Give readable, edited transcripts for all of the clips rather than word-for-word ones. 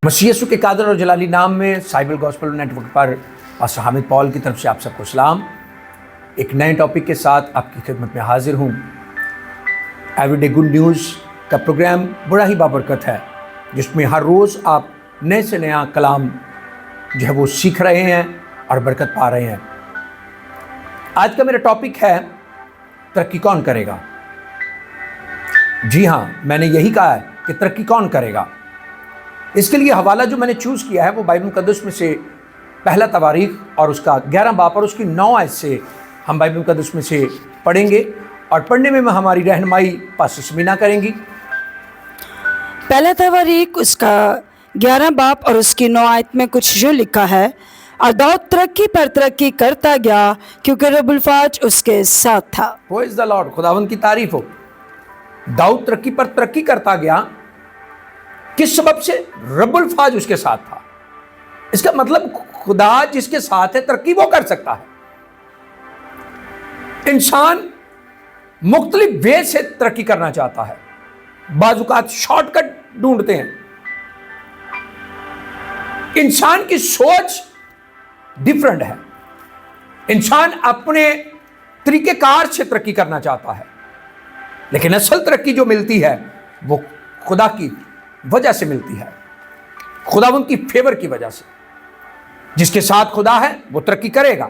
मसीह यीशु के कादर और जलाली नाम में साइबर गॉस्पेल नेटवर्क पर पास्टर हामिद पॉल की तरफ से आप सबको सलाम। एक नए टॉपिक के साथ आपकी खिदमत में हाजिर हूँ। एवरीडे गुड न्यूज़ का प्रोग्राम बड़ा ही बाबरकत है, जिसमें हर रोज़ आप नए से नया कलाम जो है वो सीख रहे हैं और बरकत पा रहे हैं। आज का मेरा टॉपिक है तरक्की कौन करेगा। जी हाँ, मैंने यही कहा है कि तरक्की कौन करेगा। इसके लिए हवाला जो मैंने चूज़ किया है वो बाइबल मुकद्दस में से पहला तवारीख और उसका 11 बाब और उसकी 9 आयत से हम बाइबल मुकद्दस में से पढ़ेंगे और पढ़ने में हमारी रहनुमाई पास्टर समीना करेंगी। पहला तवारीख उसका 11 बाब और उसकी 9 आयत में कुछ जो लिखा है, और दाऊद तरक्की पर तरक्की करता गया क्योंकि रब्बुल फाज उसके साथ था। प्रेज़ द लॉर्ड, खुदावंद की तारीफ हो। दाऊद तरक्की पर तरक्की करता गया, किस सबब से? रब्बुल फाज उसके साथ था। इसका मतलब खुदा जिसके साथ है तरक्की वो कर सकता है। इंसान मुख्तलिफ वे से तरक्की करना चाहता है, बाजुकात शॉर्टकट ढूंढते हैं। इंसान की सोच डिफरेंट है। इंसान अपने तरीकेकार से तरक्की करना चाहता है, लेकिन असल तरक्की जो मिलती है वो खुदा की वजह से मिलती है, खुदावंद की फेवर की वजह से। जिसके साथ खुदा है वो तरक्की करेगा,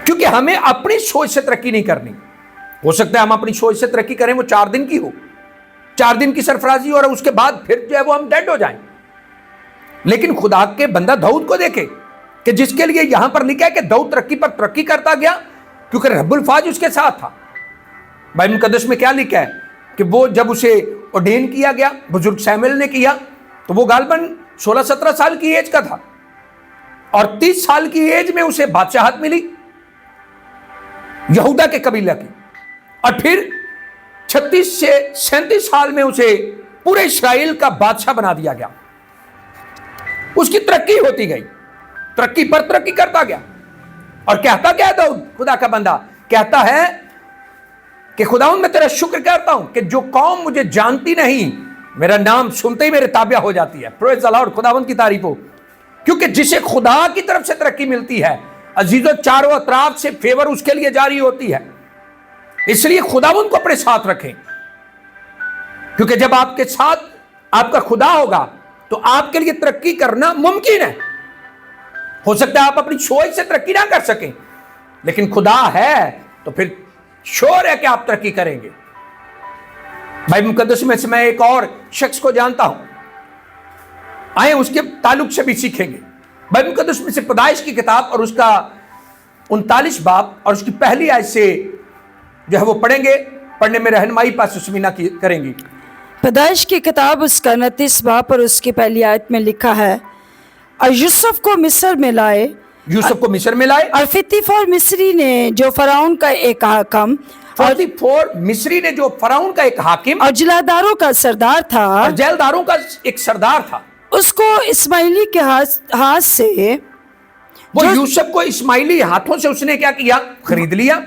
क्योंकि हमें अपनी सोच से तरक्की नहीं करनी। हो सकता है हम अपनी सोच से तरक्की करें, वो 4 दिन की हो, 4 दिन की सरफराजी, और उसके बाद फिर जो है वो हम डेड हो जाएं। लेकिन खुदा के बंदा दाऊद को देखे कि जिसके लिए यहां पर लिखा है कि दाऊद तरक्की पर तरक्की करता गया क्योंकि रब्बुल फाज उसके साथ था। बाइबल मुकद्दस में क्या लिखा है कि वो जब उसे ऑर्डेन किया गया, बुजुर्ग सैमुएल ने किया, तो वो गालबन 16-17 साल की एज का था और 30 साल की एज में उसे बादशाहत मिली यहूदा के कबीला की, और फिर 36 से 37 साल में उसे पूरे इस्राएल का बादशाह बना दिया गया। उसकी तरक्की होती गई, तरक्की पर तरक्की करता गया। और कहता क्या दाऊद, खुदा का बंदा कहता है कि खुदावंद मैं तेरा शुक्र करता हूं कि जो कौम मुझे जानती नहीं, मेरा नाम सुनते ही मेरे ताबिया हो जाती है। प्रेज़ द लॉर्ड, खुदावंद की तारीफ हो। क्योंकि जिसे खुदा की तरफ से तरक्की मिलती है, अजीजों, चारों अतराफ से फेवर उसके लिए जारी होती है। इसलिए खुदावंद को अपने साथ रखें, क्योंकि जब आपके साथ आपका खुदा होगा तो आपके लिए तरक्की करना मुमकिन है। हो सकता है आप अपनी सोच से तरक्की ना कर सकें, लेकिन खुदा है तो फिर श्योर है कि आप तरक्की करेंगे। बाइबल मुकद्दस में से मैं एक और शख्स को जानता हूं, आए उसके ताल्लुक से भी सीखेंगे। बाइबल मुकद्दस में से पैदाइश की किताब और उसका 39 बाब और उसकी पहली आयत से जो है वो पढ़ेंगे। पढ़ने में रहनुमाई पास्टर समीना की करेंगी। पैदाइश की किताब उसका 29 बाब और उसकी पहली आयत में लिखा है, और यूसुफ को मिस्र में लाए, यूसुफ को मिस्र में लाए, और फितीफोर मिस्री ने जो फराउन का एक हाकिम, फितीफोर मिस्री ने जो फराउन का एक हाकिम और जिलादारों का सरदार था, और जेलदारों का एक सरदार था, उसको इस्माइली के हाथ से, वो यूसुफ को इस्माइली हाथों से उसने क्या किया? खरीद लिया।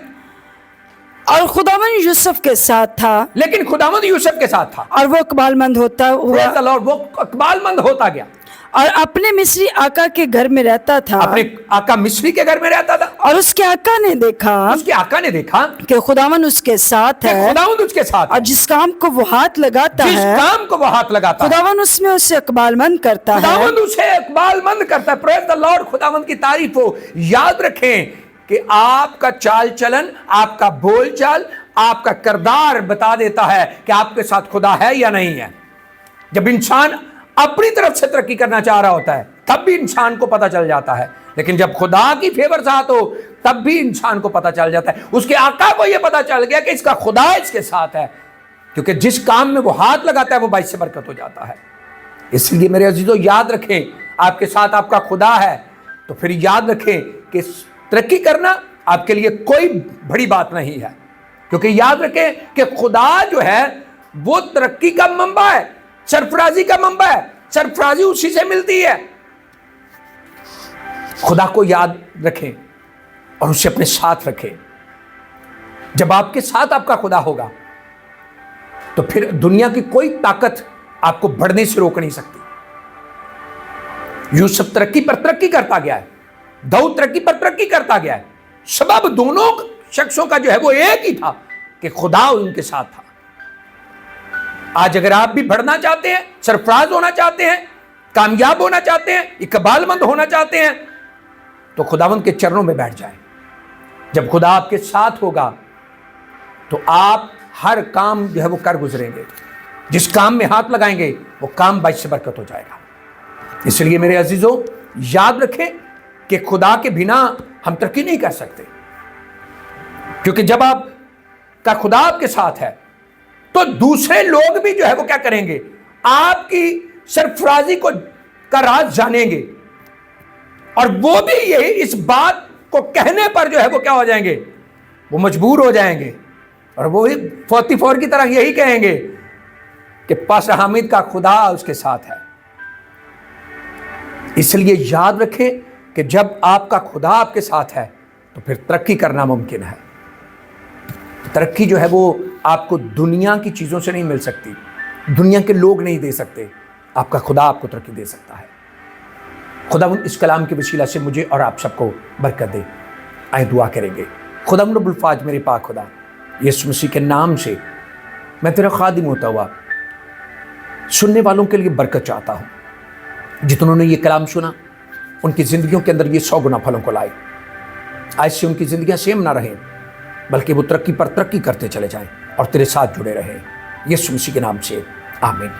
और खुदावन यूसुफ के साथ था, लेकिन खुदावंद यूसुफ के साथ था, और वो इकबालमंद होता हुआ, प्रेज़ द लॉर्ड, वो इकबालमंद होता गया, और अपने मिस्री आका के घर में रहता था। अपने आका मिस्री के घर में रहता था। और उसके आका ने देखा, उसके आका ने देखा कि खुदावन उसके साथ है, खुदावंद उसके साथ और जिस काम को वो हाथ लगाता जिस है, काम को वो हाथ लगाता है, खुदावन उसमें उसे इकबालमंद करता है। खुदावंद उसे इकबालमंद करता है। प्रेज़ द लॉर्ड, खुदावंद की तारीफ हो। याद रखें कि आपका चाल चलन, आपका बोल चाल, आपका किरदार बता देता है कि आपके साथ खुदा है या नहीं है। जब इंसान अपनी तरफ से तरक्की करना चाह रहा होता है तब भी इंसान को पता चल जाता है, लेकिन जब खुदा की फेवर साथ हो तब भी इंसान को पता चल जाता है। उसके आका को यह पता चल गया कि इसका खुदा इसके साथ है, क्योंकि जिस काम में वो हाथ लगाता है वो बाइस से बरकत हो जाता है। इसलिए मेरे अजीजों, याद रखें आपके साथ आपका खुदा है, तो फिर याद रखें कि तरक्की करना आपके लिए कोई बड़ी बात नहीं है, क्योंकि याद रखें कि खुदा जो है वो तरक्की का मंबा है, सरफराजी का मंबा है। सरफराजी उसी से मिलती है। खुदा को याद रखें और उसे अपने साथ रखें। जब आपके साथ आपका खुदा होगा तो फिर दुनिया की कोई ताकत आपको बढ़ने से रोक नहीं सकती। यूसुफ तरक्की पर तरक्की करता गया है, दाऊद तरक्की पर तरक्की करता गया है। सबब दोनों शख्सों का जो है वो एक ही था कि खुदा उनके साथ था। आज अगर आप भी बढ़ना चाहते हैं, सरफराज होना चाहते हैं, कामयाब होना चाहते हैं, इकबालमंद होना चाहते हैं, तो खुदावंद के चरणों में बैठ जाएं। जब खुदा आपके साथ होगा तो आप हर काम जो है वो कर गुजरेंगे। जिस काम में हाथ लगाएंगे वो काम बाइस से बरकत हो जाएगा। इसलिए मेरे अजीजों, याद रखें कि खुदा के बिना हम तरक्की नहीं कर सकते, क्योंकि जब आपका खुदा आपके साथ है तो दूसरे लोग भी जो है वो क्या करेंगे, आपकी सरफराजी का राज जानेंगे, और वो भी यही इस बात को कहने पर जो है वो क्या हो जाएंगे, वो मजबूर हो जाएंगे, और वो 44 की तरह यही कहेंगे कि पास्टर हामिद का खुदा उसके साथ है। इसलिए याद रखें कि जब आपका खुदा आपके साथ है तो फिर तरक्की करना मुमकिन है। तरक्की जो है वो आपको दुनिया की चीज़ों से नहीं मिल सकती, दुनिया के लोग नहीं दे सकते, आपका खुदा आपको तरक्की दे सकता है। खुदावंद इस कलाम के वसीला से मुझे और आप सबको बरकत दे। आए दुआ करेंगे। खुदावंद रब्बुल फाज, मेरे पाक खुदा, यीशु मसीह के नाम से मैं तेरा खादिम होता हुआ सुनने वालों के लिए बरकत चाहता हूँ। जितनों ने ये कलाम सुना उनकी ज़िंदगियों के अंदर ये 100 गुना फलों को लाए। आज से उनकी ज़िंदगियाँ सेम ना रहें, बल्कि वो तरक्की पर तरक्की करते चले जाएं और तेरे साथ जुड़े रहें। यीशु मसीह के नाम से आमीन।